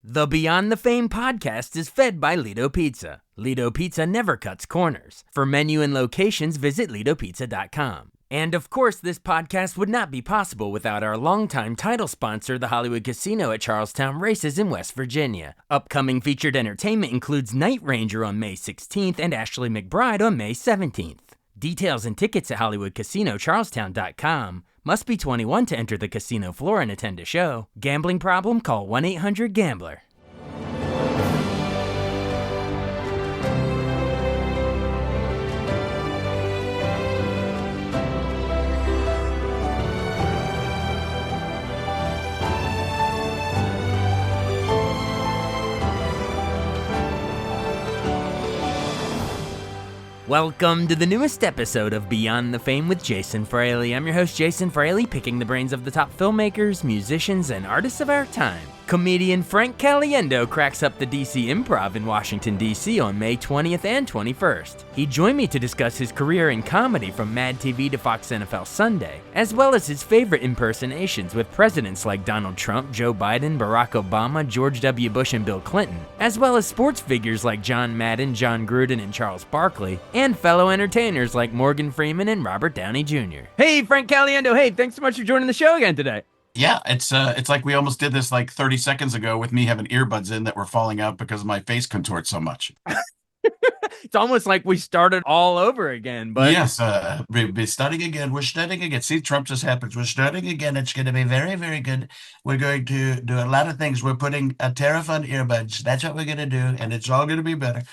The Beyond the Fame podcast is fed by Lido Pizza. Lido Pizza never cuts corners. For menu and locations, visit LidoPizza.com. And of course, this podcast would not be possible without our longtime title sponsor, the Hollywood Casino at Charlestown Races in West Virginia. Upcoming featured entertainment includes Night Ranger on May 16th and Ashley McBride on May 17th. Details and tickets at HollywoodCasinoCharlestown.com. Must be 21 to enter the casino floor and attend a show. Gambling problem? Call 1-800-GAMBLER. Welcome to the newest episode of Beyond the Fame with Jason Fraley. I'm your host, Jason Fraley, picking the brains of the top filmmakers, musicians, and artists of our time. Comedian Frank Caliendo cracks up the DC Improv in Washington, D.C. on May 20th and 21st. He joined me to discuss his career in comedy from Mad TV to Fox NFL Sunday, as well as his favorite impersonations with presidents like Donald Trump, Joe Biden, Barack Obama, George W. Bush, and Bill Clinton, as well as sports figures like John Madden, John Gruden, and Charles Barkley, and fellow entertainers like Morgan Freeman and Robert Downey Jr. Hey, Frank Caliendo. Hey, thanks so much for joining the show again today. Yeah, it's like we almost did this like 30 seconds ago with me having earbuds in that were falling out because my face contorts so much. It's almost like we started all over again, but yes, we're starting again. We're starting again. See, Trump just happens. We're starting again. It's going to be very, very good. We're going to do a lot of things. We're putting a tariff on earbuds. That's what we're going to do, and it's all going to be better.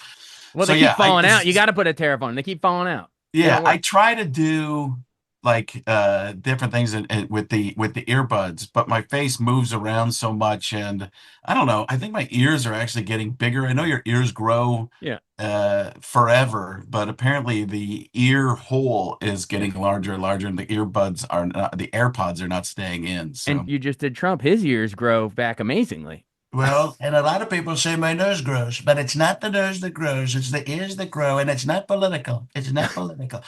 Well, they keep falling out. You got to put a tariff on. They keep falling out. Yeah, I try to do like different things with the earbuds, but my face moves around so much, and I don't know. I think my ears are actually getting bigger. I know your ears grow forever, but apparently the ear hole is getting larger and larger, and the AirPods are not staying in. So. And you just did Trump. His ears grow back amazingly. Well, and a lot of people say my nose grows, but it's not the nose that grows. It's the ears that grow, and it's not political. It's not political.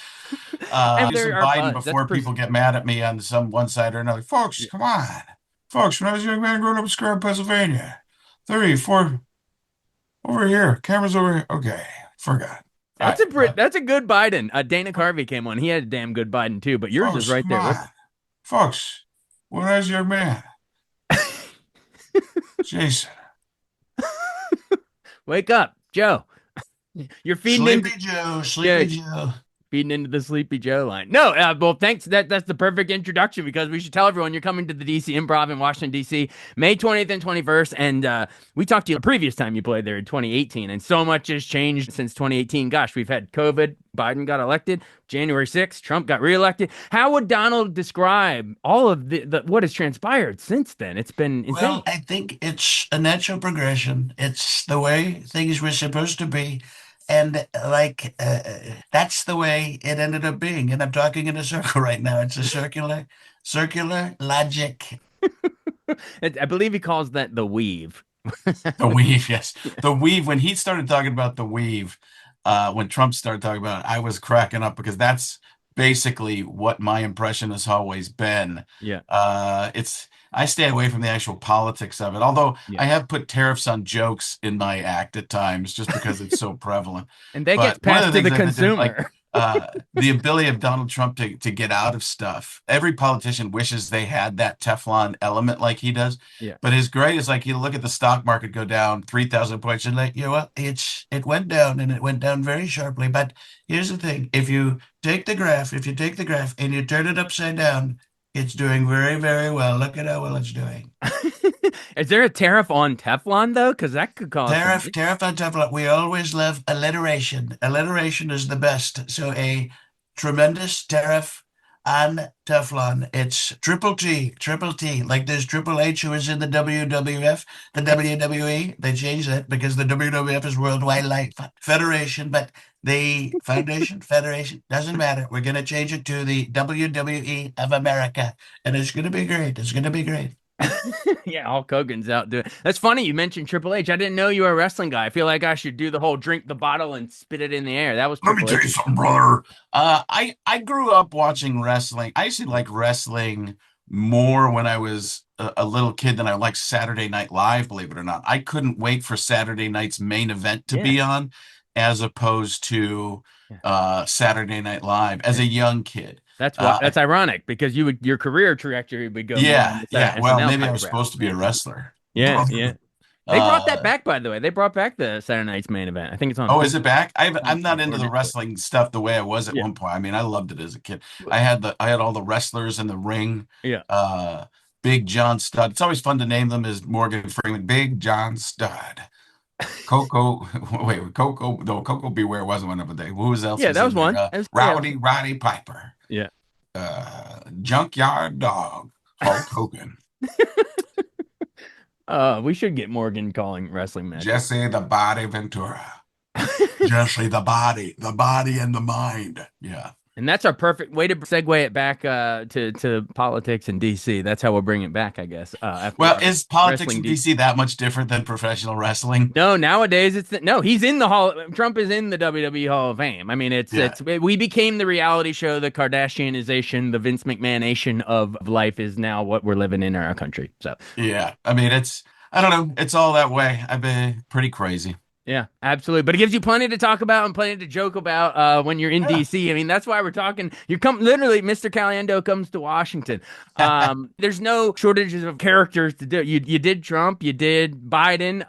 Biden before people get mad at me on one side or another. Folks, come on. Folks, when I was a young man growing up in Scranton, Pennsylvania, 34, over here, cameras over here. Okay, forgot. That's a good Biden. Dana Carvey came on. He had a damn good Biden, too, but yours is right there. Folks, when I was a young man, Jason. Wake up, Joe. You're feeding Sleepy Joe. Feeding into the Sleepy Joe line. No, well, thanks. That's the perfect introduction because we should tell everyone you're coming to the DC Improv in Washington, D.C., May 20th and 21st. And we talked to you the previous time you played there in 2018, and so much has changed since 2018. Gosh, we've had COVID. Biden got elected. January 6th, Trump got reelected. How would Donald describe all of the what has transpired since then? It's been insane. Well, I think it's a natural progression. It's the way things were supposed to be. And that's the way it ended up being. And I'm talking in a circle right now. It's a circular logic. I believe he calls that the weave. The weave, yes. The weave. When he started talking about the weave, when Trump started talking about it, I was cracking up because that's basically what my impression has always been. Yeah. I stay away from the actual politics of it, although I have put tariffs on jokes in my act at times just because it's so prevalent. And they get passed to the consumer. The ability of Donald Trump to get out of stuff. Every politician wishes they had that Teflon element like he does. Yeah. But his great is like you look at the stock market go down 3,000 points and like, you know what, it went down and it went down very sharply. But here's the thing. If you take the graph and you turn it upside down, it's doing very, very well. Look at how well it's doing. Is there a tariff on Teflon, though? Because that could cause tariff on Teflon. We always love alliteration. Alliteration is the best. So a tremendous tariff on Teflon. It's triple T. Like there's Triple H who is in the WWF, the WWE. They changed that because the WWF is World Wildlife Federation, but the Federation, doesn't matter. We're going to change it to the WWE of America, and it's going to be great. Yeah, Hulk Hogan's out doing. That's funny you mentioned Triple H. I didn't know you were a wrestling guy. I feel like I should do the whole drink the bottle and spit it in the air. That was Triple Let me tell you something, brother. I grew up watching wrestling. I used to like wrestling more when I was a little kid than I liked Saturday Night Live, believe it or not. I couldn't wait for Saturday night's main event to Yeah, be on as opposed to yeah. Saturday Night Live as a And young kid. that's why Uh, that's ironic because your career trajectory would go more on yeah, the side of yeah. Well, SNL maybe I type was route. supposed to be a Yeah, wrestler. yeah, yeah. They brought that Uh, back, by the way. They brought back the Saturday Night's main event. I think it's on oh, is it back? on I'm not into or the Netflix. wrestling stuff the way I was at Yeah, one point. I mean, I loved it as a kid. I had all the wrestlers in the ring. yeah. Uh, Big John Studd. It's always fun to name them as Morgan Freeman. Big John Studd. Coco, wait, Coco, no, Coco Beware wasn't one of them. Who else Yeah, was that was in there? one. That was, yeah, Rowdy Roddy Piper, yeah. Junkyard Dog, Hulk Hogan, We should get Morgan calling wrestling matches. Jesse the Body Ventura, Jesse the body and the mind. Yeah. And that's our perfect way to segue it back to politics in DC. That's how we'll bring it back, I guess, after Well, our is politics wrestling in deep. DC that much different than professional wrestling? No, nowadays no, he's in the hall. Trump is in the WWE Hall of Fame. I mean, Yeah. we became the reality show, the Kardashianization, the Vince McMahonation of life is now what we're living in our country. So Yeah. I mean, I don't know. It's all that way. I've been pretty crazy. yeah, absolutely. But it gives you plenty to talk about and plenty to joke about when you're in Yeah. DC. I mean, that's why we're talking. You come literally, Mr. Caliendo comes to Washington. There's no shortages of characters to do. You did Trump, you did Biden.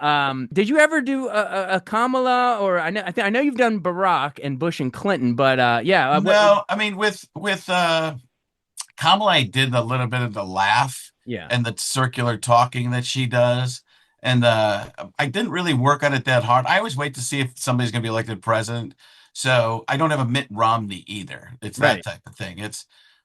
Did you ever do a Kamala or I know you've done Barack and Bush and Clinton, but yeah, what? No, I mean with Kamala, I did a little bit of the laugh Yeah, and the circular talking that she does. And I didn't really work on it that hard. I always wait to see if somebody's going to be elected president. So I don't have a Mitt Romney either. It's that right. type of thing.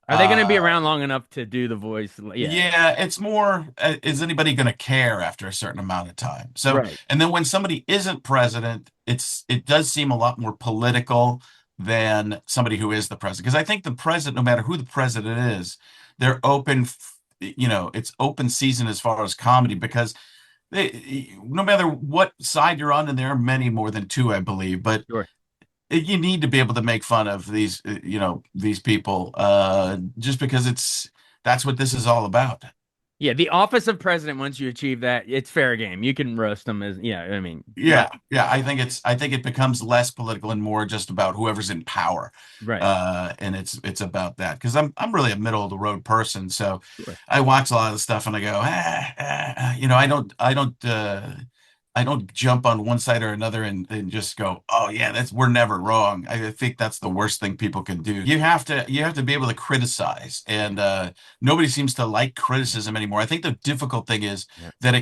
Are they going to be uh, around long enough to do the voice? Yeah, yeah, it's more, is anybody going to care after a certain amount of time? So, right. and then when somebody isn't president, it does seem a lot more political than somebody who is the president. Because I think the president, no matter who the president is, they're open, it's open season as far as comedy because no matter what side you're on, and there are many more than two, I believe, but Sure. you need to be able to make fun of these people, just because that's what this is all about. Yeah, the office of president, once you achieve that, it's fair game. You can roast them as, yeah, I mean, Yeah, yeah. I think it becomes less political and more just about whoever's in power. right. And it's about that because I'm really a middle of the road person. So Sure. I watch a lot of the stuff and I go, I don't jump on one side or another and just go, oh yeah, we're never wrong. I think that's the worst thing people can do. You have to be able to criticize, and nobody seems to like criticism anymore. I think the difficult thing is Yeah. that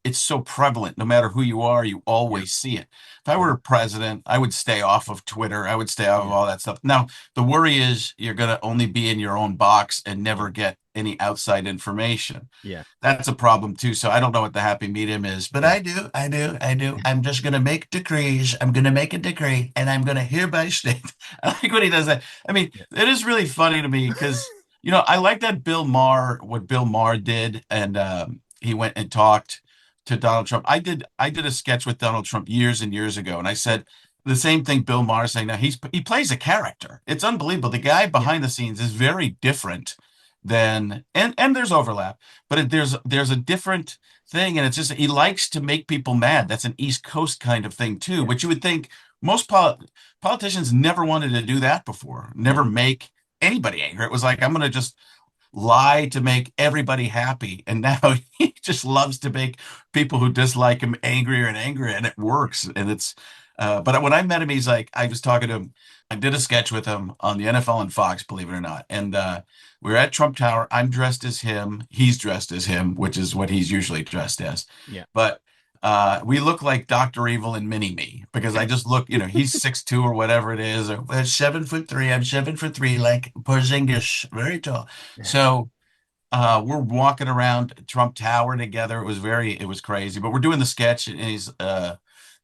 it's so prevalent. No matter who you are, you Yeah. always see it. If I were Yeah. a president, I would stay off of Twitter. I would stay off of Yeah. all that stuff. Now, the worry is you're going to only be in your own box and Yeah. never get any outside information. Yeah. That's a problem too. So I don't know what the happy medium is, But Yeah. I do. I'm just going to make decrees. I'm going to make a decree and I'm going to hereby state. I like when he does that. I mean, Yeah. it is really funny to me because, I like that what Bill Maher did, and he went and talked to Donald Trump. I did a sketch with Donald Trump years and years ago, and I said the same thing Bill Maher is saying now. He plays a character. It's unbelievable. The guy Yeah. behind the scenes is very different and there's overlap, but there's a different thing, and it's just he likes to make people mad. That's an East Coast kind of thing too, Yeah. but you would think most politicians never wanted to do that before, Yeah. never make anybody angry. It was like, I'm going to just lie to make everybody happy. And now he just loves to make people who dislike him angrier and angrier, and it works. And but when I met him, he's like, I was talking to him. I did a sketch with him on the NFL and Fox, believe it or not. And we were at Trump Tower. I'm dressed as him. He's dressed as him, which is what he's usually dressed as. Yeah. But we look like Dr. Evil and Mini Me because I just look, he's 6'2" or whatever it is. Or, 7'3". I'm 7'3", like Porzingis, very tall. Yeah. So we're walking around Trump Tower together. It was crazy. But we're doing the sketch, and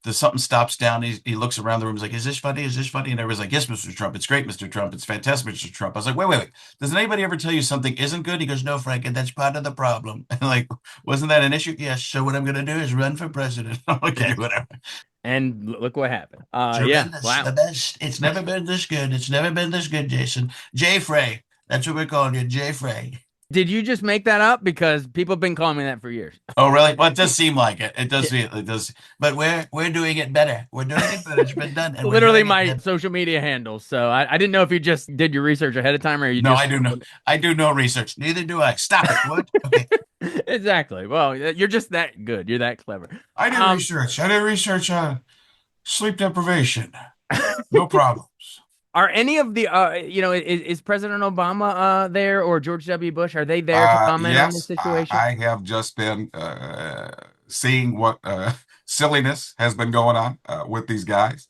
there's something stops down. He looks around the room. He's like, "Is this funny? Is this funny?" And everybody's like, "Yes, Mr. Trump. It's great, Mr. Trump. It's fantastic, Mr. Trump." I was like, "Wait, wait, wait. Does anybody ever tell you something isn't good?" He goes, "No, Frank, and that's part of the problem." And like, wasn't that an issue? Yes. So what I'm going to do is run for president. Okay, whatever. And look what happened. Yeah. Tremendous, Wow. the best. It's never been this good. It's never been this good, Jason. Jay Frey. That's what we're calling you, Jay Frey. Did you just make that up? Because people have been calling me that for years. Oh, really? Well, it does seem like it. It does Yeah. feel, it does. But we're doing it better. We're doing it better. It's been done, and we're Literally doing it my better. social media handles. So I didn't know if you just did your research ahead of time or you No, just I do know. I do no research. Neither do I. Stop it. What? Okay. exactly. Well, you're just that good. You're that clever. I did Um, research. I did research on sleep deprivation. No problems. are any of the is President Obama there or George W. Bush? Are they there to comment on this Yes, situation? I have just been seeing what silliness has been going on with these guys.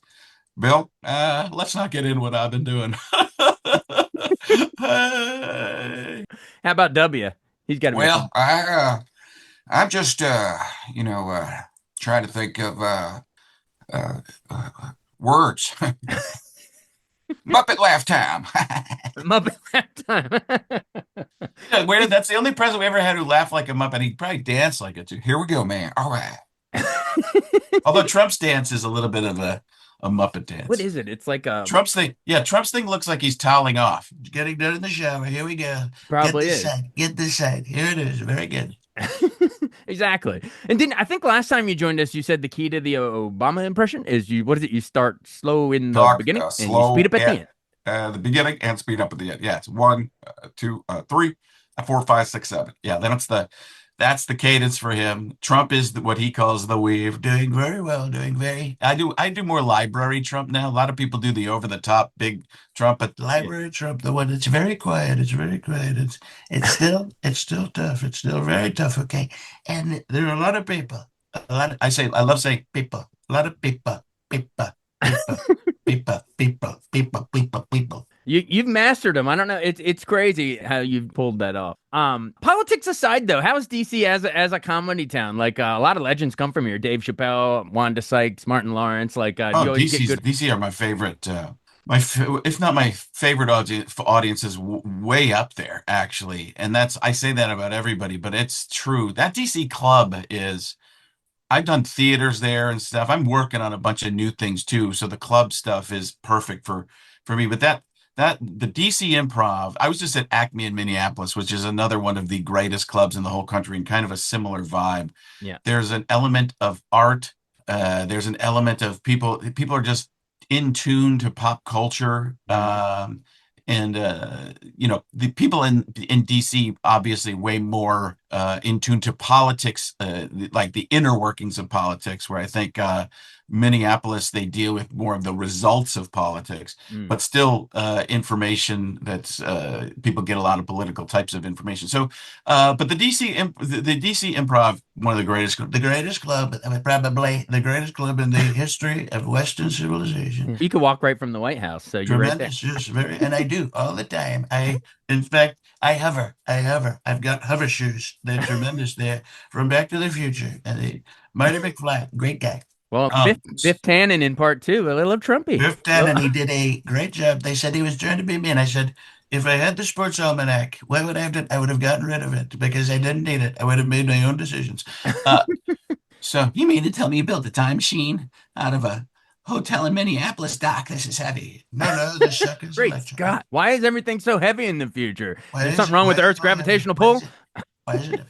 Bill, let's not get in what I've been doing. How about W? He's got to be Well, some. I'm just trying to think of uh, words. Muppet laugh time. Muppet Time. Yeah, that's the only president we ever had who laughed like a Muppet. He probably danced like it too. Here we go, man. All right. Although Trump's dance is a little bit of a Muppet What dance. is it? It's like Trump's thing looks like he's toweling off. Getting done in the shower. Here we go. Get probably this is. side. Get this side. Here it is. Very good. Exactly. And didn't I think last time you joined us, you said the key to the Obama impression is you what is it? You start slow in the Talk beginning and you speed slow up at the at end. the beginning and speed up at the end. Yeah, it's one, two, three, four, five, six, seven. Yeah, then that's the cadence for him. Trump is what he calls the weave. Doing very well. Doing very I do more library Trump now. A lot of people do the over the top big Trump, but Yeah. library Trump. The one that's very quiet. It's very quiet. It's still tough. It's still very tough. Okay, and there are a lot of people. A lot. I love saying people. A lot of people. People. People. People. People. People. People. People. You've mastered them. I don't know. It's crazy how you've pulled that off. Politics aside though, how is DC as a comedy town? Like a lot of legends come from here. Dave Chappelle, Wanda Sykes, Martin Lawrence. Like do Oh, you always get good? DC are my favorite. If not my favorite audience is way up there actually, and that's I say that about everybody, but it's true. That DC club is. I've done theaters there and stuff. I'm working on a bunch of new things too, so the club stuff is perfect for me. But that the DC Improv, I was just at Acme in Minneapolis, which is another one of the greatest clubs in the whole country, and kind of a similar vibe. Yeah. There's an element of art. There's an element of people. People are just in tune to pop culture. And the people in DC obviously way more in tune to politics, like the inner workings of politics, where I think Minneapolis they deal with more of the results of politics, Mm. but still information that's people get a lot of political types of information. So, but the DC Improv, one of The greatest club, probably the greatest club in the history of Western civilization. You could walk right from the White House, so you're right there. Tremendous, just very, and I do all the time. In fact, I hover. I hover. I've got hover shoes. They're tremendous. They're from Back to the Future, and Marty McFly, great guy. Well, Um, Biff Tannen in part two. I love Trumpy. Biff Tannen, he did a great job. They said he was trying to be me, and I said, if I had the sports almanac, what would I have done? I would have gotten rid of it because I didn't need it. I would have made my own decisions. Uh, so you mean to tell me you built a time machine out of a hotel in Minneapolis, Doc? This is heavy. No, this sucker's Great electric. Scott. Why is everything so heavy in the future? Why There's is something it? wrong with Why, the Earth's why, gravitational why is pull? it? Why is it?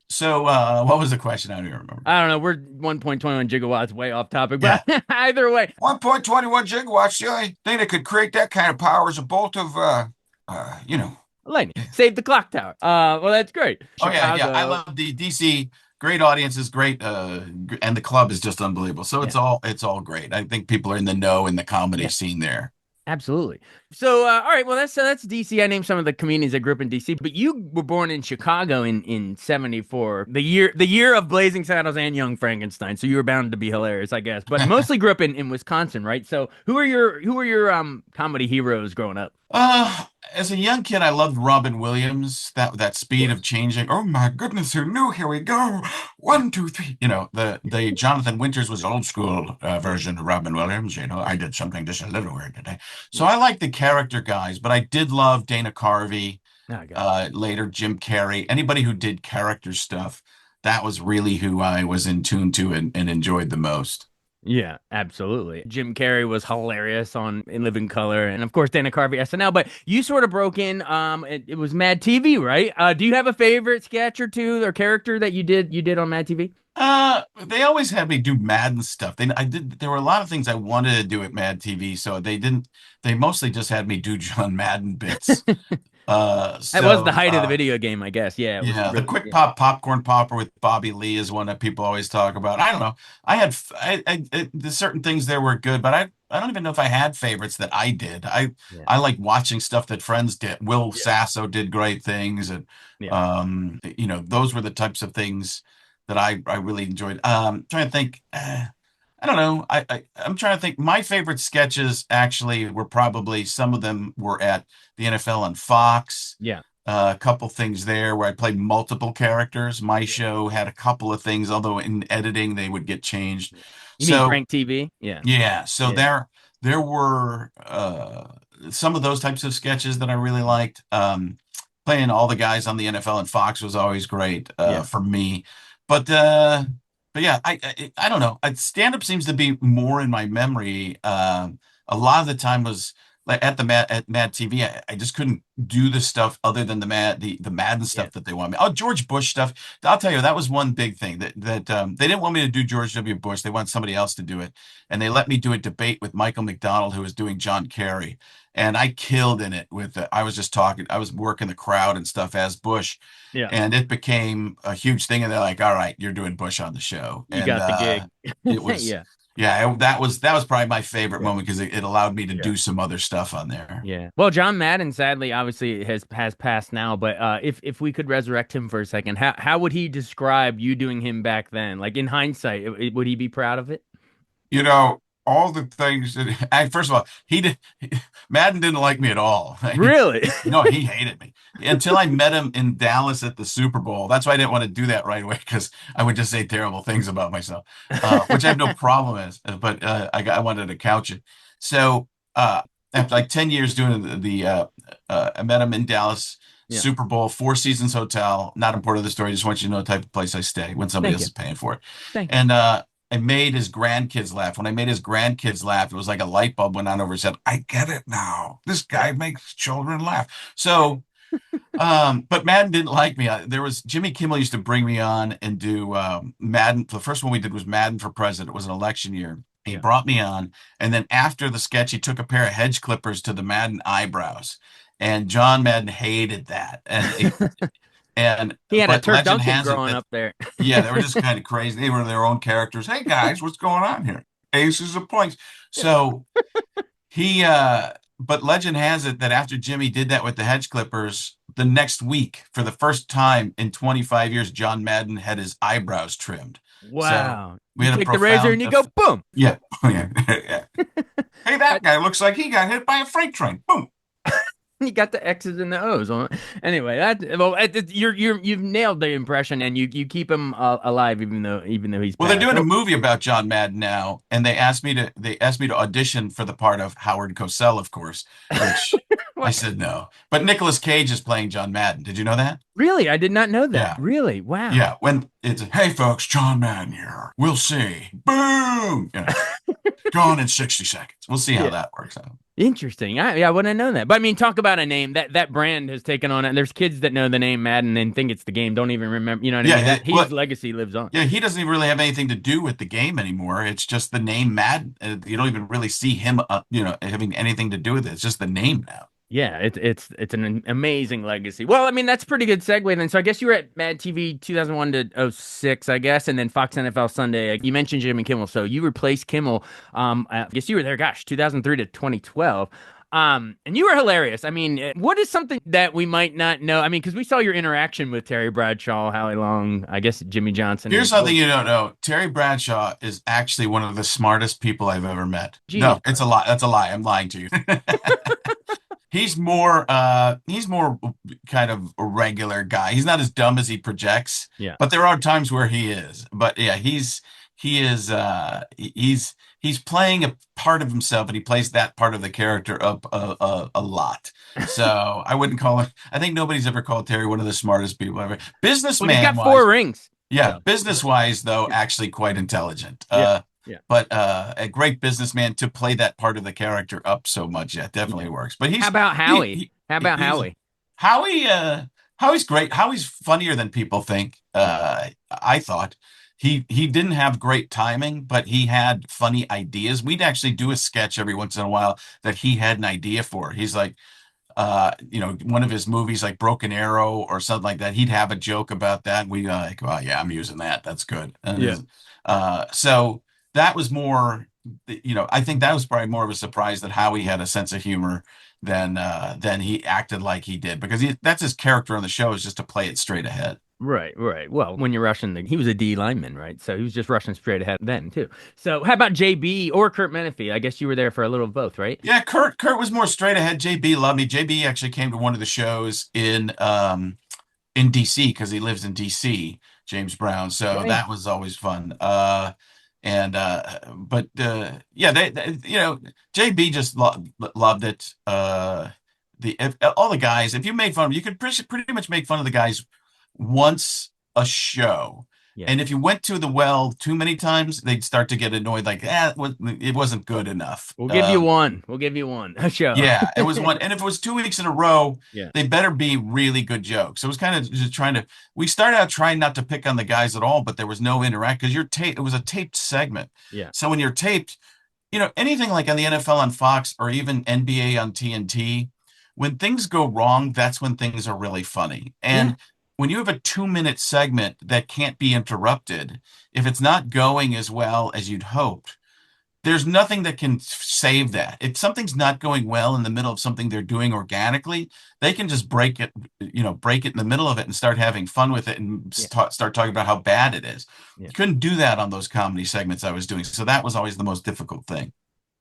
so what was the question? I don't even remember. I don't know. We're 1.21 gigawatts way off topic, Yeah. but either way, 1.21 gigawatts. The only thing that could create that kind of power is a bolt of, lightning. Save the clock tower. Well, that's great. Oh yeah, yeah. I Chicago. love the DC. Great audiences, great, and the club is just unbelievable. So it's all great. I think people are in the know in the comedy Yeah. scene there. Absolutely. So, all right. Well, that's DC. I named some of the comedians that grew up in DC, but you were born in Chicago in '74, the year of Blazing Saddles and Young Frankenstein. So you were bound to be hilarious, I guess. But mostly grew up in Wisconsin, right? So who are your comedy heroes growing up? As a young kid, I loved Robin Williams. That speed of changing. Oh my goodness, who knew? Here we go. One, two, three. The Jonathan Winters was old school version of Robin Williams. I did something just a little weird today. So I like the character guys, but I did love Dana Carvey. Oh, God. Later Jim Carrey. Anybody who did character stuff, that was really who I was in tune to and enjoyed the most. Yeah, absolutely. Jim Carrey was hilarious on In Living Color, and of course Dana Carvey SNL. But you sort of broke in. It was Mad TV, right? Do you have a favorite sketch or two or character that you did on Mad TV? They always had me do Madden stuff. There were a lot of things I wanted to do at Mad TV, so they mostly just had me do John Madden bits. Uh, That was the so, height of the uh, video game, I guess. Yeah, it was Yeah, the really. quick Yeah, pop popcorn popper with Bobby Lee is one that people always talk about. I don't know. There's certain things there were good, but I don't even know if I had favorites that I did. yeah, I like watching stuff that friends did. Will yeah, Sasso did great things, and yeah, those were the types of things that I really enjoyed. Trying to think. I don't know. I'm trying to think. My favorite sketches actually were probably some of them were at the NFL on Fox. yeah, A couple things there where I played multiple characters. My yeah. show had a couple of things, although in editing they would get changed. Yeah. You mean So Frank TV? Yeah, yeah, so yeah, there were some of those types of sketches that I really liked. Playing all the guys on the NFL and Fox was always great yeah, for me. But but yeah, I don't know. Stand up seems to be more in my memory. A lot of the time was like at Mad TV. I just couldn't do the stuff other than the Madden yeah, stuff that they want me. Oh, George Bush stuff. I'll tell you, that was one big thing that they didn't want me to do George W. Bush. They want somebody else to do it, and they let me do a debate with Michael McDonald, who was doing John Kerry, and I killed in it with. I was just talking. I was working the crowd and stuff as Bush, yeah. and it became a huge thing. And they're like, "All right, you're doing Bush on the show," You and got the gig. it was. Yeah, Yeah, that was probably my favorite yeah, moment because it allowed me to yeah. do some other stuff on there. Yeah. Well, John Madden sadly obviously has passed now, but if we could resurrect him for a second, how would he describe you doing him back then? Like in hindsight, would he be proud of it? You know, all the things that first of all, Madden didn't like me at all. Really? No, he hated me until I met him in Dallas at the Super Bowl. That's why I didn't want to do that right away because I would just say terrible things about myself, which I have no problem with. But I wanted to couch it. So after like 10 years doing I met him in Dallas, Yeah. Super Bowl, Four Seasons Hotel. Not important to the story. Just want you to know the type of place I stay when somebody Thank else you. is paying for it. Thank you. And I made his grandkids laugh. When I made his grandkids laugh, it was like a light bulb went on over his head. I get it now. This Yeah. guy makes children laugh. So, but Madden didn't like me. There was Jimmy Kimmel used to bring me on and do Madden. The first one we did was Madden for President. It was an election year. He Yeah. brought me on, and then after the sketch, he took a pair of hedge clippers to the Madden eyebrows, and John Madden hated that. And He had a but Turk legend Duncan has it growing that up there. yeah, they were just kind of crazy. They were their own characters. Hey guys, what's going on here? Aces of points. Yeah. So he but legend has it that after Jimmy did that with the hedge clippers, the next week, for the first time in 25 years, John Madden had his eyebrows trimmed. So Wow. we You had a take the razor and profound you go boom. yeah. Yeah. Yeah. Hey, I- that guy looks like he got hit by a freight train. Boom. You got the X's and the O's on. Anyway, you've nailed the impression, and you keep him alive even though he's Well, they're passed. doing a Oh, movie about John Madden now, and they asked me to audition for the part of Howard Cosell, of course, which I what? said no. But Nicolas Cage is playing John Madden. Did you know that? Really? I did not know that. Yeah. Really? Wow. Yeah. When it's hey folks, John Madden here. We'll see. Boom. Gone in 60 seconds. We'll see how Yeah. that works out. Interesting. I wouldn't have known that. But I mean, talk about a name that brand has taken on it. There's kids that know the name Madden and think it's the game, don't even remember. You know what I mean? Yeah, That his legacy lives on. yeah, he doesn't even really have anything to do with the game anymore. It's just the name Madden. You don't even really see him, having anything to do with it. It's just the name now. Yeah, it's an amazing legacy. Well, I mean, that's a pretty good segue then. So I guess you were at Mad TV 2001 to '06, I guess, and then Fox NFL Sunday. You mentioned Jimmy Kimmel, so you replaced Kimmel. I guess you were there, gosh, 2003 to 2012. And you were hilarious. I mean, what is something that we might not know? I mean, because we saw your interaction with Terry Bradshaw, Howie Long, I guess Jimmy Johnson, Here's and something you don't know. Terry Bradshaw is actually one of the smartest people I've ever met. genius. No, it's a lie. That's a lie. I'm lying to you. He's more kind of a regular guy. He's not as dumb as he projects, Yeah. but there are times where he is. But yeah, he is he's playing a part of himself and he plays that part of the character up a lot. So I wouldn't call him I think nobody's ever called Terry one of the smartest people ever. Well, he's Businessman got four wise, rings. yeah, So business wise though, actually quite intelligent. yeah. Yeah. but a great businessman to play that part of the character up so much. Yeah, Yeah. definitely works. But How about Howie? How about he's Howie? Howie. Howie's great. Howie's funnier than people think. Yeah. I thought he didn't have great timing, but he had funny ideas. We'd actually do a sketch every once in a while that he had an idea for. He's like, one of his movies like Broken Arrow or something like that, he'd have a joke about that. And we like, well, yeah, I'm using that. That's good. Yeah. So that was more, I think that was probably more of a surprise that Howie had a sense of humor than he acted like he did because that's his character on the show is just to play it straight ahead. Right, right. Well, when you're rushing he was a D lineman, right? So he was just rushing straight ahead then too. So how about JB or Kurt Menefee? I guess you were there for a little of both, right? Yeah, Kurt was more straight ahead. JB loved me. JB actually came to one of the shows in DC because he lives in DC, James Brown. So Okay. that was always fun. And but yeah, JB just loved it. All the guys, if you made fun of them, you could pretty much make fun of the guys once a show. Yeah. And if you went to the well too many times, they'd start to get annoyed, like, it wasn't good enough. We'll give you one. We'll give you one. A show. Yeah, it was one. And if it was 2 weeks in a row, Yeah. they better be really good jokes. So it was kind of just we started out trying not to pick on the guys at all, but there was no interact because it was a taped segment. Yeah. So when you're taped, anything like on the NFL on Fox or even NBA on TNT, when things go wrong, that's when things are really funny. Yeah. And when you have a 2-minute segment that can't be interrupted, if it's not going as well as you'd hoped, there's nothing that can save that. If something's not going well in the middle of something they're doing organically, they can just break it in the middle of it and start having fun with it and Yeah. start talking about how bad it is. Yeah. You couldn't do that on those comedy segments I was doing. So that was always the most difficult thing.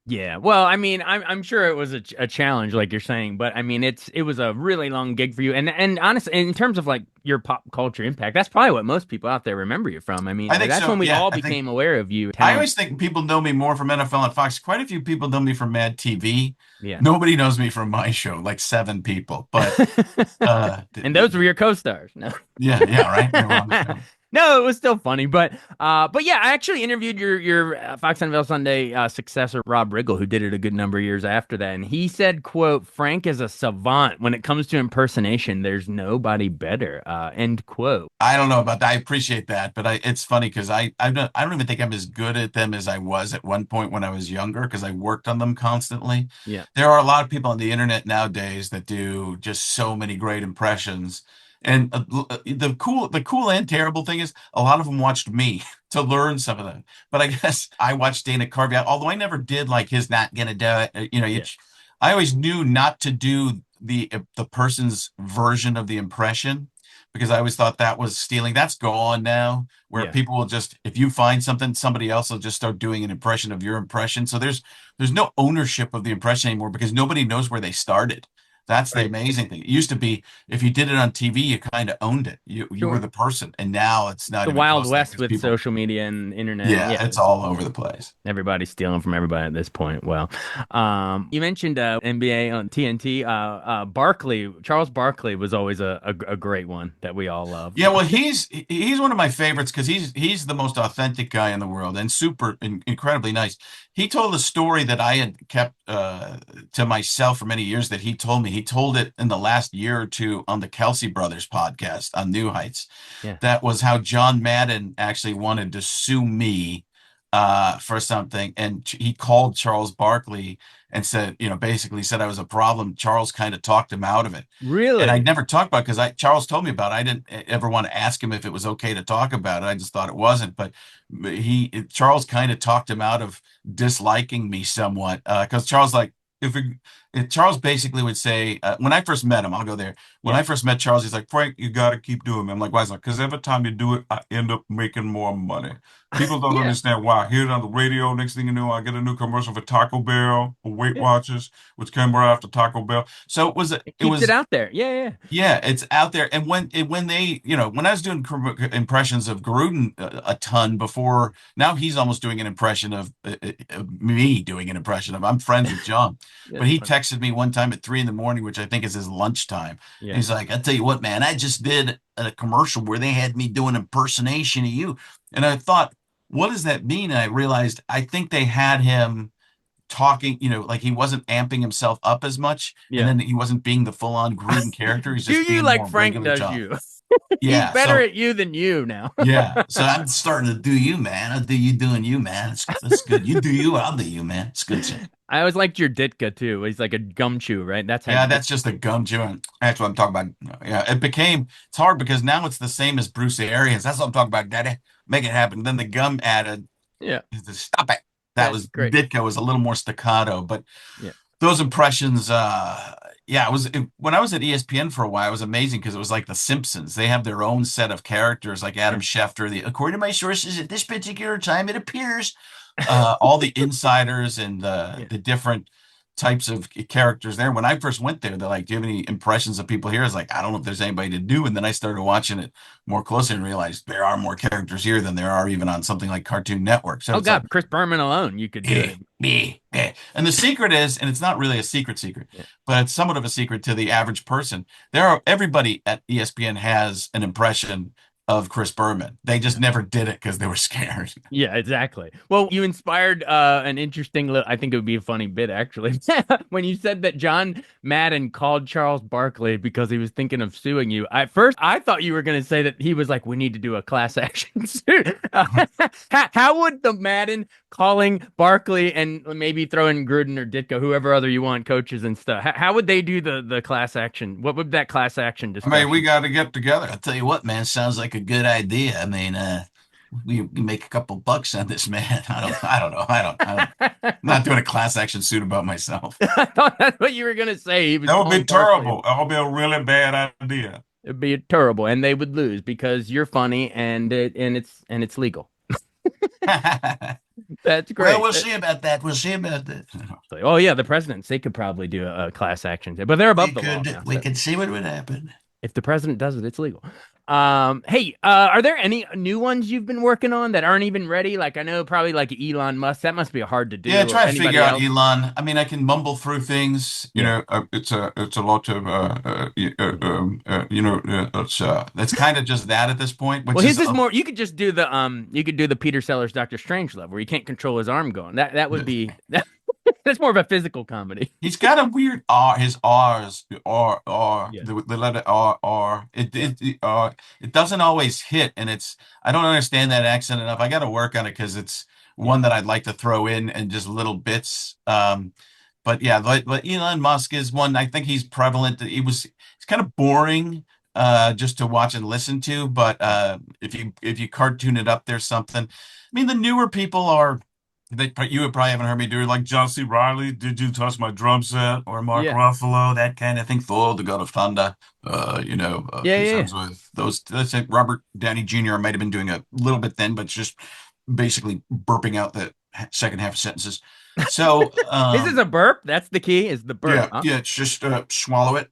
Yeah. Well, I mean, I'm sure it was a challenge, like you're saying, but I mean, it was a really long gig for you, and honestly, in terms of like your pop culture impact, that's probably what most people out there remember you from. I mean, I think that's so. when we Yeah, all I think became aware of you. I Talent. always think people know me more from NFL and Fox. Quite a few people know me from Mad TV. Yeah. Nobody knows me from my show, like 7 people. But And those were your co-stars. No. yeah, yeah, right. They were on the show. No, it was still funny, but yeah, I actually interviewed your Fox NFL Sunday successor, Rob Riggle, who did it a good number of years after that, and he said, "quote Frank is a savant when it comes to impersonation. There's nobody better." End quote. I don't know about that. I appreciate that, but it's funny because I don't even think I'm as good at them as I was at one point when I was younger because I worked on them constantly. Yeah, There are a lot of people on the internet nowadays that do just so many great impressions. And the cool and terrible thing is a lot of them watched me to learn some of them. But I guess I watched Dana Carvey, although I never did like his not gonna do it. yeah, I always knew not to do the person's version of the impression because I always thought that was stealing. That's gone now, where yeah. people will just if you find something, somebody else will just start doing an impression of your impression. So there's no ownership of the impression anymore because nobody knows where they started. That's the Right. amazing thing. It used to be if you did it on TV, you kind of owned it. You were Sure. the person, and now it's not The even Wild close to that West 'cause with people. social media and internet. Yeah, Yeah, it's all over the place. everybody's stealing from everybody at this point. Well, you mentioned NBA on TNT. Charles Barkley was always a great one that we all loved. Yeah, well, he's one of my favorites because he's the most authentic guy in the world and incredibly nice. He told a story that I had kept to myself for many years that he told me. He told it in the last year or two on the Kelsey Brothers podcast on New Heights. Yeah. That was how John Madden actually wanted to sue me for something, and he called Charles Barkley and said, basically said I was a problem. Charles kind of talked him out of it. And I Really? never talked about it because Charles told me about it. I didn't ever want to ask him if it was okay to talk about it. I just thought it wasn't. But Charles kind of talked him out of disliking me somewhat because Charles like if Charles basically would say when I first met him, I'll go there. When Yeah. I first met Charles, he's like, Frank, you got to keep doing it. I'm like, why is that? Because every time you do it, I end up making more money. People don't Yeah. understand why. I hear it on the radio. Next thing you know, I get a new commercial for Taco Bell or Weight Yeah. Watchers, which came right after Taco Bell. So It it keeps it was out there. Yeah, yeah. yeah, it's out there. And when they, when I was doing impressions of Gruden a ton before, now he's almost doing an impression of me doing an impression of. I'm friends with John, but That's he funny. texted me one time at 3 in the morning, which I think is his lunchtime. And Yeah. he's like, "I tell you what, man, I just did a commercial where they had me doing impersonation of you," and I thought. what does that mean? And I realized I think they had him talking, like he wasn't amping himself up as much, and Yeah. then he wasn't being the full-on Gruden character. He's Do just you being like more Frank regular does John. you? He's Yeah, better so at you than you now. yeah, so I'm starting to do you, man. I do you doing you, man. It's good. You do you, I'll do you, man. It's good. So. I always liked your Ditka too. He's like a gumshoe, right? That's how Yeah, you get. that's just a gum chewing. That's what I'm talking about. Yeah, it's hard because now it's the same as Bruce Arians. That's what I'm talking about, Daddy. Make it happen. Then the gum added, Yeah, stop it. That that's was great. Ditka was a little more staccato, but Yeah, those impressions, yeah, when I was at ESPN for a while, it was amazing because it was like The Simpsons. They have their own set of characters, like Adam yeah, Schefter. According to my sources, at this particular time, it appears all the insiders and yeah. the different types of characters there. When I first went there, they're like, "Do you have any impressions of people here?" I was like, "I don't know if there's anybody to do." And then I started watching it more closely and realized there are more characters here than there are even on something like Cartoon Network. So Oh it's like, God, Chris Berman alone, you could do eh, it. And the secret is, and it's not really a secret, Yeah. but it's somewhat of a secret to the average person. Everybody at ESPN has an impression of Chris Berman. They just never did it because they were scared. Yeah, exactly. Well, you inspired an interesting little, I think it would be a funny bit actually. When you said that John Madden called Charles Barkley because he was thinking of suing you. At first, I thought you were going to say that he was like, we need to do a class action suit. How would the Madden calling Barkley and maybe throw in Gruden or Ditko, whoever other you want, coaches and stuff, how would they do the class action? What would that class action I mean, we discussion? got to get together. I'll tell you what, man, sounds like a good idea. I mean, we can make a couple bucks on this, man. I'm not doing a class action suit about myself. I thought that's what you were gonna say. He was That would be calling Barkley. terrible. That would be a really bad idea. It'd be terrible, and they would lose because you're funny and it's legal. That's Well, great. we'll see about that. We'll see about that. Oh yeah, the presidents they could probably do a class action, but they're above the law now. We So could see what would happen. if the president does it, it's legal. Hey, are there any new ones you've been working on that aren't even ready? Like I know probably like Elon Musk. That must be hard to Yeah, do, or try to figure anybody out else. Elon. I mean, I can mumble through things. Yeah. It's a lot of it's kind of just that at this point, which Well, is his is more. You could just do you could do the Peter Sellers Doctor Strangelove, where you can't control his arm going. That would be that's more of a physical comedy. he's got a weird R. His R's Yeah. the letter R. It doesn't always hit, and I don't understand that accent enough. I got to work on it because it's Yeah. one that I'd like to throw in and just little bits. But yeah, like Elon Musk is one. I think he's prevalent. It's kind of boring just to watch and listen to. But if you cartoon it up, there's something. I mean, the newer people are. You would probably haven't heard me do it like John C. Riley. Did you touch my drum set? Or Mark Yeah. Ruffalo, that kind of thing. Thor, the God of Thunder. Yeah. Chris Yeah. Yeah. Hemsworth. Those. Let's say Robert Downey Jr. might have been doing a little bit then, but it's just basically burping out the second half of sentences. So, His is a burp. That's the key. Is the burp? yeah, Huh? yeah, it's just swallow it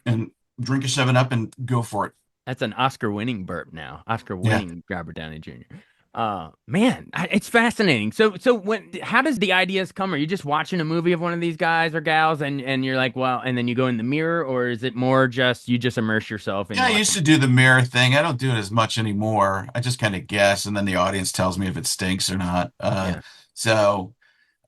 and drink a 7 Up and go for it. That's an Oscar-winning burp now. Yeah. Oscar-winning Robert Downey Jr. Man, it's fascinating. So how does the ideas come? Are you just watching a movie of one of these guys or gals and you're like, well, and then you go in the mirror, or is it more just you just immerse yourself and Yeah, you I watch used them? to do the mirror thing. I don't do it as much anymore. I just kind of guess, and then the audience tells me if it stinks or not. Yeah. So,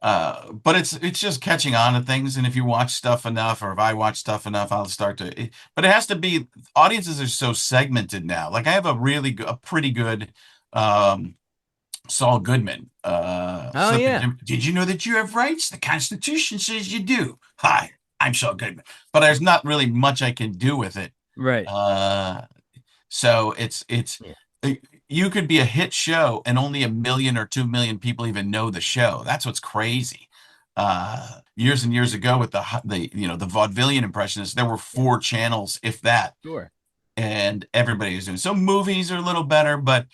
but it's just catching on to things, and if you watch stuff enough, or if I watch stuff enough, I'll start to. But it has to be. Audiences are so segmented now. Like I have a pretty good um, Saul Goodman. Oh yeah. Did you know that you have rights? The Constitution says you do. Hi, I'm Saul Goodman. But there's not really much I can do with it. Right. Uh, so Yeah. you could be a hit show and only 1 million or 2 million people even know the show. That's what's crazy. Years and years ago with the vaudevillian impressionists, there were 4 channels, if that, Sure. and everybody was doing. So movies are a little better, but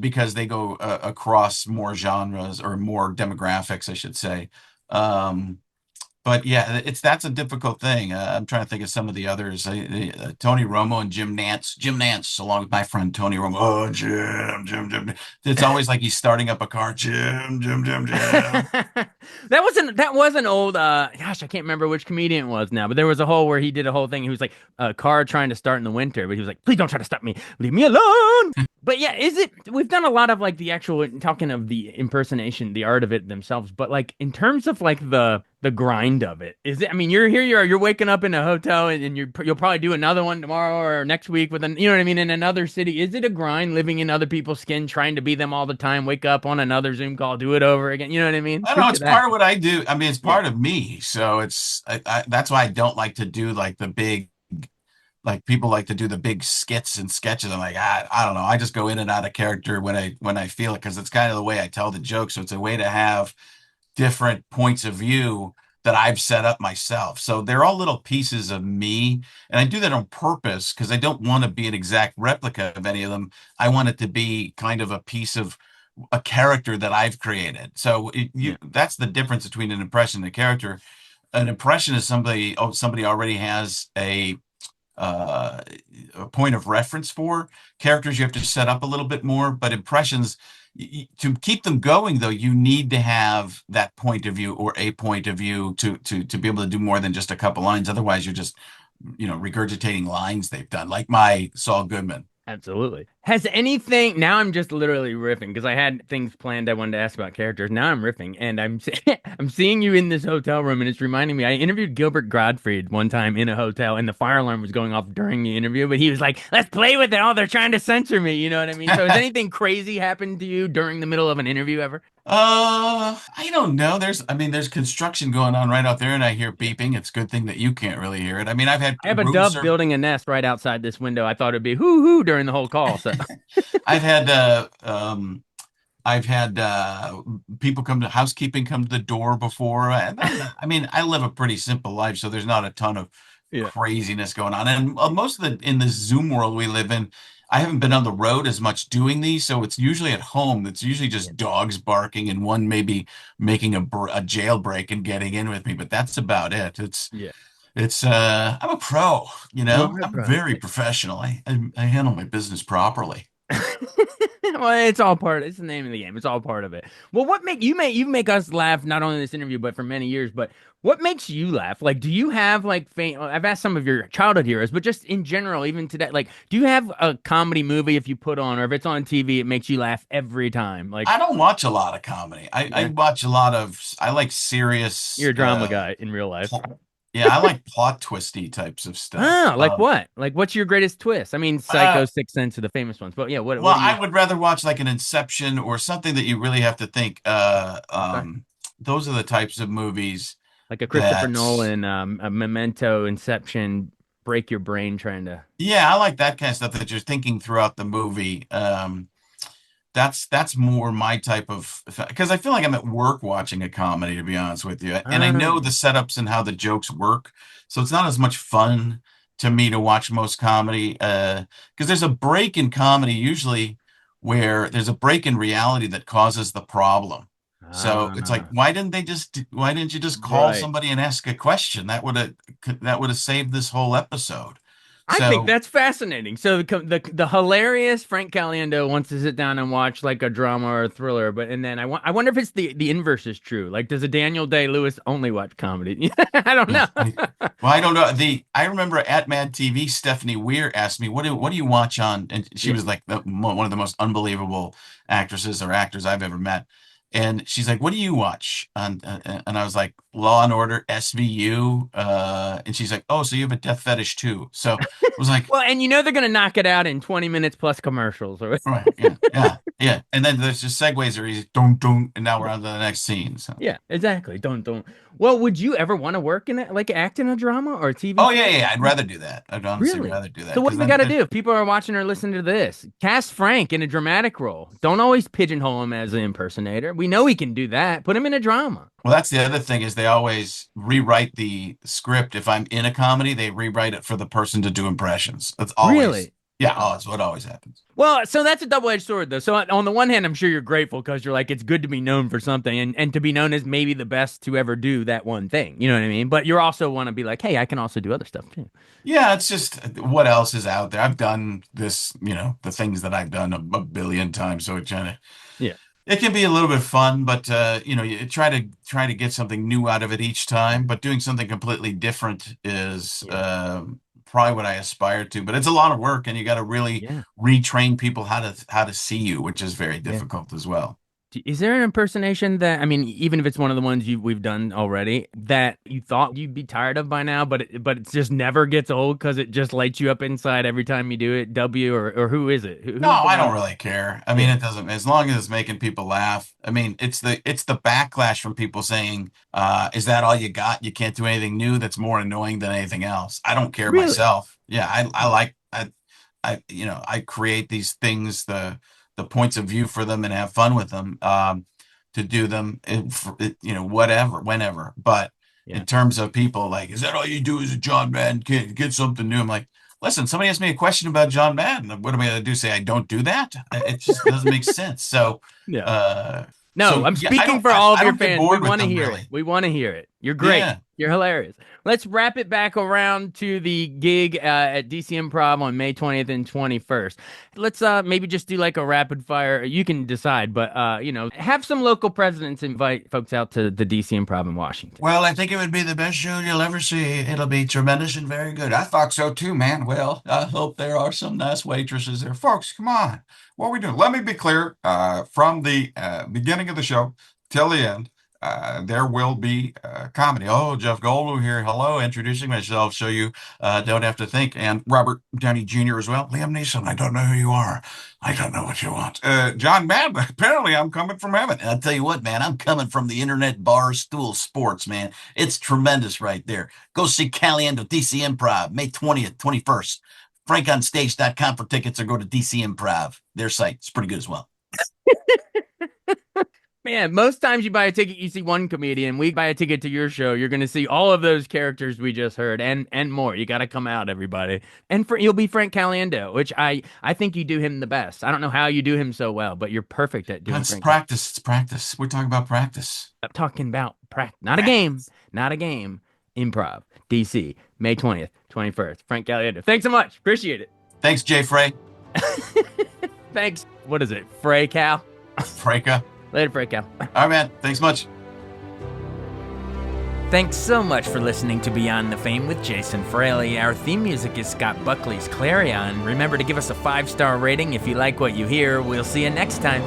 because they go across more genres or more demographics, I should say. Um, but yeah, that's a difficult thing. I'm trying to think of some of the others. Tony Romo and Jim Nance. Jim Nance, along with my friend Tony Romo. Oh, Jim. It's always like he's starting up a car. Jim. That was an old gosh, I can't remember which comedian it was now, but there was a whole where he did a whole thing. He was like a car trying to start in the winter, but he was like, please don't try to stop me. Leave me alone. But yeah, we've done a lot of like the actual talking of the impersonation, the art of it themselves, but like in terms of like the grind of it, is it, I mean, you're waking up in a hotel and you'll probably do another one tomorrow or next week with you know what I mean, in another city. Is it a grind living in other people's skin, trying to be them all the time, wake up on another Zoom call, do it over again? You know what I mean? I don't know. Speak to It's that. part of what I do. I mean, it's Yeah. part of me. So that's why I don't like to do like the big, like people like to do the big skits and sketches. I'm like, I don't know. I just go in and out of character when I feel it because it's kind of the way I tell the joke. So it's a way to have different points of view that I've set up myself. So they're all little pieces of me. And I do that on purpose because I don't want to be an exact replica of any of them. I want it to be kind of a piece of a character that I've created. So Yeah. that's the difference between an impression and a character. An impression is somebody already has uh, a point of reference for. Characters you have to set up a little bit more, but impressions, to keep them going though, you need to have that point of view or a point of view to be able to do more than just a couple lines. Otherwise, you're just regurgitating lines they've done, like my Saul Goodman. Absolutely. Has anything, now I'm just literally riffing because I had things planned I wanted to ask about characters. Now I'm riffing and I'm seeing you in this hotel room and it's reminding me I interviewed Gilbert Gottfried one time in a hotel and the fire alarm was going off during the interview, but he was like, "Let's play with it. Oh, they're trying to censor me." You know what I mean? So has anything crazy happened to you during the middle of an interview ever? I don't know. There's construction going on right out there, and I hear Yeah. beeping. It's a good thing that you can't really hear it. I mean, I've had I have a room dove service. building a nest right outside this window. I thought it'd be hoo hoo during the whole call. So I've had I've had people come to housekeeping come to the door before. I mean, I live a pretty simple life, so there's not a ton of yeah. craziness going on. And most of the in the Zoom world we live in, I haven't been on the road as much doing these, so it's usually at home. It's usually Yeah. just dogs barking and one maybe making a jailbreak and getting in with me, but that's about it. Yeah. I'm a pro, You are a I'm pro. very professional. I handle my business properly. Well, it's all part. It's the name of the game. It's all part of it. Well, what make you make us laugh not only in this interview but for many years. But what makes you laugh? Like, do you have like I've asked some of your childhood heroes, but just in general, even today, like, do you have a comedy movie if you put on or if it's on TV, it makes you laugh every time? Like, I don't watch a lot of comedy. I yeah, watch a lot of, I like serious, you're a drama guy in real life. yeah, I like plot twisty types of stuff. Oh, like what? Like, what's your greatest twist? I mean, Uh, Psycho, Sixth Sense are the famous ones, but yeah, what well, do you? I would rather watch like an Inception or something that you really have to think. Okay. Those are the types of movies Like a Christopher that, Nolan, a Memento, Inception, break your brain trying to. yeah, I like that kind of stuff that you're thinking throughout the movie. That's more my type of, because I feel like I'm at work watching a comedy, to be honest with you, and I know Oh, the setups and how the jokes work, so it's not as much fun to me to watch most comedy, because there's a break in comedy usually where there's a break in reality that causes the problem. So it's like, ah, why didn't you just call right. somebody and ask a question? That would have saved this whole episode. I think So that's fascinating. So the hilarious Frank Caliendo wants to sit down and watch like a drama or a thriller, but and then I wonder if it's the inverse is true. Like, does a Daniel Day-Lewis only watch comedy? I don't yeah. know. Well, I don't know. I remember at Mad TV, Stephanie Weir asked me, "What do you watch on?" And she Yeah. was like one of the most unbelievable actresses or actors I've ever met. And she's like, "What do you watch?" And I was like, "Law and Order, SVU." And she's like, "Oh, so you have a death fetish too?" So I was like, Well, and you know they're gonna knock it out in 20 minutes plus commercials. Or "Right, yeah, yeah, yeah." And then there's just segues are easy, dun dun, and now we're on to the next scene. So. yeah, exactly. Don't. Well, would you ever want to work in it, like act in a drama or a TV Oh show? yeah, yeah. I'd rather do that. I'd honestly Really? rather do that So what because do we got to do? If people are watching or listening to this, cast Frank in a dramatic role. Don't always pigeonhole him as an impersonator. We know he can do that. Put him in a drama. Well, that's the other thing is they always rewrite the script. If I'm in a comedy, they rewrite it for the person to do impressions. That's always, Really? Yeah, oh, it's what always happens. Well, so that's a double-edged sword, though. So on the one hand, I'm sure you're grateful because you're like, it's good to be known for something and to be known as maybe the best to ever do that one thing. You know what I mean? But you also want to be like, hey, I can also do other stuff too. Yeah, it's just what else is out there. I've done this, the things that I've done a billion times, so Yeah. it can be a little bit fun, but you try to get something new out of it each time. But doing something completely different is probably what I aspire to. But it's a lot of work, and you got to really Yeah. retrain people how to see you, which is very Yeah. difficult as well. Is there an impersonation that, I mean, even if it's one of the ones we've done already, that you thought you'd be tired of by now, but it just never gets old because it just lights you up inside every time you do it? W or who is it? No, Who's the I one? don't really care. I mean, Yeah. it doesn't, as long as it's making people laugh. I mean, it's the backlash from people saying, is that all you got? You can't do anything new. That's more annoying than anything else. I don't care Really? myself. Yeah, I like I create these things, the points of view for them and have fun with them, to do them, whatever, whenever. But Yeah. in terms of people like, is that all you do as a John Madden kid? Get something new. I'm like, listen, somebody asked me a question about John Madden. What am I going to do? Say I don't do that? It just doesn't make sense. So, Yeah. uh, No, I'm yeah, I speaking don't, for all of I your don't get fans. We bored with want to them hear it. really. We want to hear it. You're great. Yeah. You're hilarious. Let's wrap it back around to the gig at DC Improv on May 20th and 21st. Let's maybe just do like a rapid fire. You can decide, but have some local presidents invite folks out to the DC Improv in Washington. Well, I think it would be the best show you'll ever see. It'll be tremendous and very good. I thought so too, man. Well, I hope there are some nice waitresses there. Folks, come on. What are we doing? Let me be clear, from the beginning of the show till the end, there will be comedy. Oh, Jeff Goldblum here. Hello, introducing myself so you don't have to think. And Robert Downey Jr. as well. Liam Neeson, I don't know who you are. I don't know what you want. John Madden, apparently I'm coming from heaven. And I'll tell you what, man, I'm coming from the internet bar stool sports, man. It's tremendous right there. Go see Caliendo DC Improv, May 20th, 21st. FrankOnStage.com for tickets or go to DC Improv. Their site. It's pretty good as well. Man, most times you buy a ticket, you see one comedian. We buy a ticket to your show, you're going to see all of those characters we just heard and more. You got to come out, everybody. And you'll be Frank Caliendo, which I think you do him the best. I don't know how you do him so well, but you're perfect at doing It's Frank. practice. It's practice. We're talking about practice. I'm talking about practice, not a game, not a game. Improv, DC, May 20th, 21st. Frank Caliendo. Thanks so much. Appreciate it. Thanks, Jay Frey. Thanks. What is it? Frey Cal? Freyka. Later, Frey Cal. All right, man. Thanks much. Thanks so much for listening to Beyond the Fame with Jason Fraley. Our theme music is Scott Buckley's Clarion. Remember to give us a 5-star rating if you like what you hear. We'll see you next time.